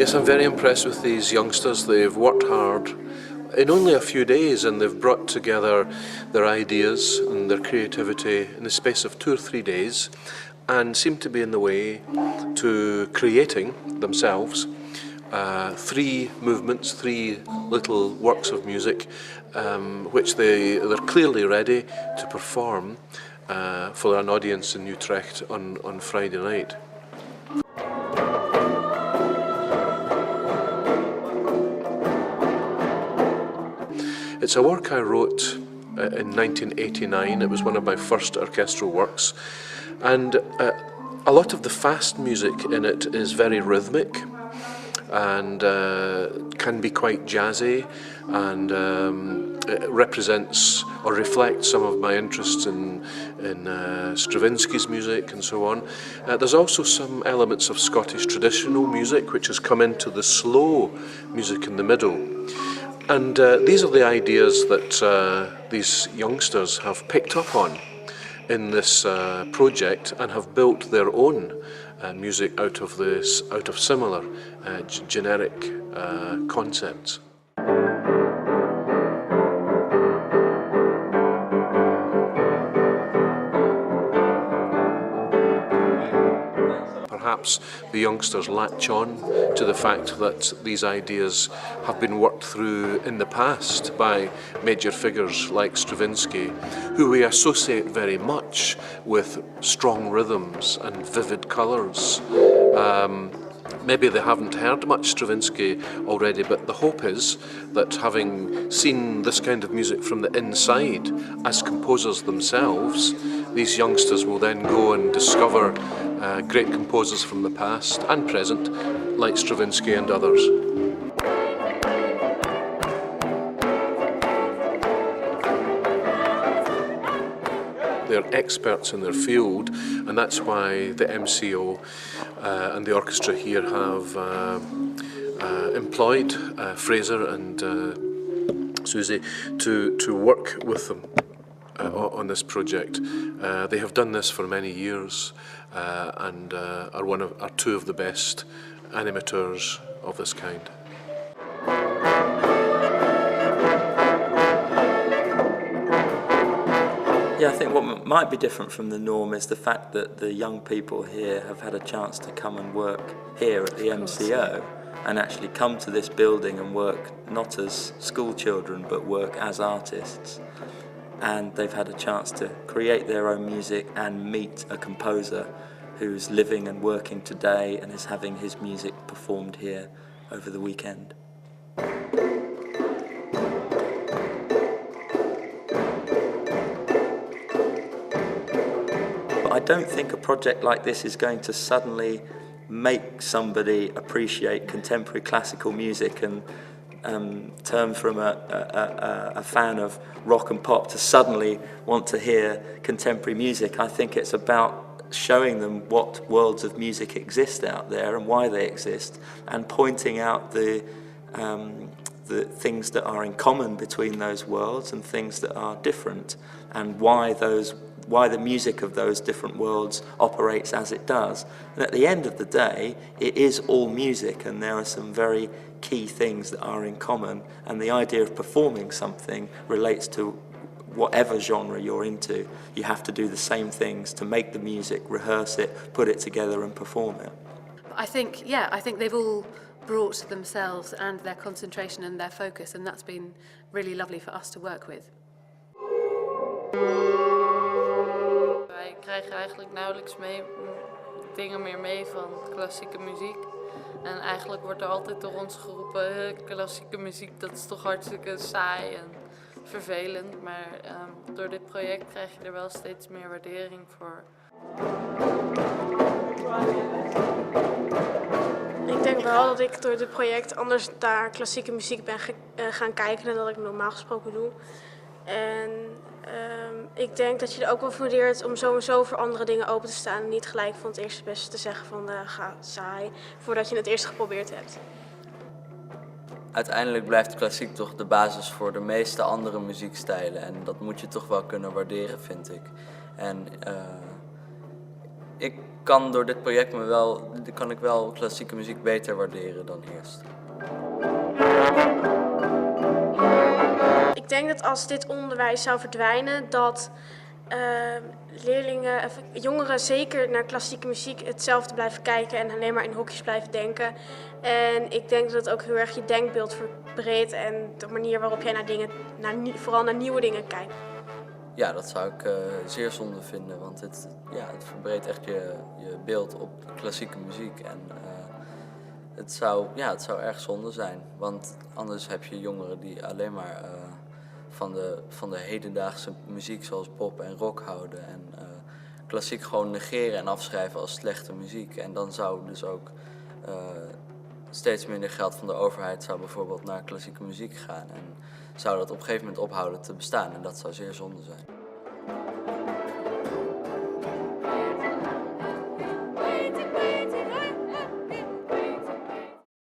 Yes, I'm very impressed with these youngsters. They've worked hard in only a few days and they've brought together their ideas and their creativity in the space of 2 or 3 days and seem to be in the way to creating themselves 3 movements, 3 little works of music which they're clearly ready to perform for an audience in Utrecht on Friday night. It's a work I wrote in 1989. It was one of my first orchestral works, and a lot of the fast music in it is very rhythmic and can be quite jazzy, and it represents or reflects some of my interests in Stravinsky's music and so on. There's also some elements of Scottish traditional music which has come into the slow music in the middle. And these are the ideas that these youngsters have picked up on in this project and have built their own music out of similar generic concepts. Perhaps the youngsters latch on to the fact that these ideas have been worked through in the past by major figures like Stravinsky, who we associate very much with strong rhythms and vivid colours. Maybe they haven't heard much Stravinsky already, but the hope is that having seen this kind of music from the inside as composers themselves, these youngsters will then go and discover great composers from the past and present, like Stravinsky and others. They're experts in their field, and that's why the MCO and the orchestra here have employed Fraser and Susie to work with them on this project. They have done this for many years and are 2 of the best animators of this kind. Yeah, I think what might be different from the norm is the fact that the young people here have had a chance to come and work here at the MCO and actually come to this building and work not as school children but work as artists. And they've had a chance to create their own music and meet a composer who's living and working today and is having his music performed here over the weekend. I don't think a project like this is going to suddenly make somebody appreciate contemporary classical music and turn from a fan of rock and pop to suddenly want to hear contemporary music. I think it's about showing them what worlds of music exist out there and why they exist, and pointing out the things that are in common between those worlds and things that are different, and why the music of those different worlds operates as it does. And at the end of the day, it is all music, and there are some very key things that are in common, and the idea of performing something relates to whatever genre you're into. You have to do the same things to make the music, rehearse it, put it together and perform it. I think they've all brought themselves and their concentration and their focus, and that's been really lovely for us to work with. Wij krijgen eigenlijk nauwelijks dingen meer mee van klassieke muziek. En eigenlijk wordt er altijd door ons geroepen, klassieke muziek dat is toch hartstikke saai en vervelend. Maar door dit project krijg je er wel steeds meer waardering voor. Ik denk wel dat ik door dit project anders naar klassieke muziek ben gaan kijken dan dat ik normaal gesproken doe. En ik denk dat je er ook wel voor leert om sowieso voor andere dingen open te staan en niet gelijk van het eerste beste te zeggen van ga saai, voordat je het eerst geprobeerd hebt. Uiteindelijk blijft klassiek toch de basis voor de meeste andere muziekstijlen en dat moet je toch wel kunnen waarderen, vind ik. En ik kan door dit project kan ik wel klassieke muziek beter waarderen dan eerst. Ik denk dat als dit onderwijs zou verdwijnen, dat jongeren zeker naar klassieke muziek hetzelfde blijven kijken en alleen maar in hokjes blijven denken. En ik denk dat het ook heel erg je denkbeeld verbreedt en de manier waarop jij naar dingen, vooral naar nieuwe dingen kijkt. Ja, dat zou ik zeer zonde vinden, want het verbreedt echt je beeld op klassieke muziek. En het zou erg zonde zijn, want anders heb je jongeren die alleen maar van de hedendaagse muziek zoals pop en rock houden. En klassiek gewoon negeren en afschrijven als slechte muziek. En dan zou dus ook steeds minder geld van de overheid zou bijvoorbeeld naar klassieke muziek gaan. En zou dat op een gegeven moment ophouden te bestaan en dat zou zeer zonde zijn.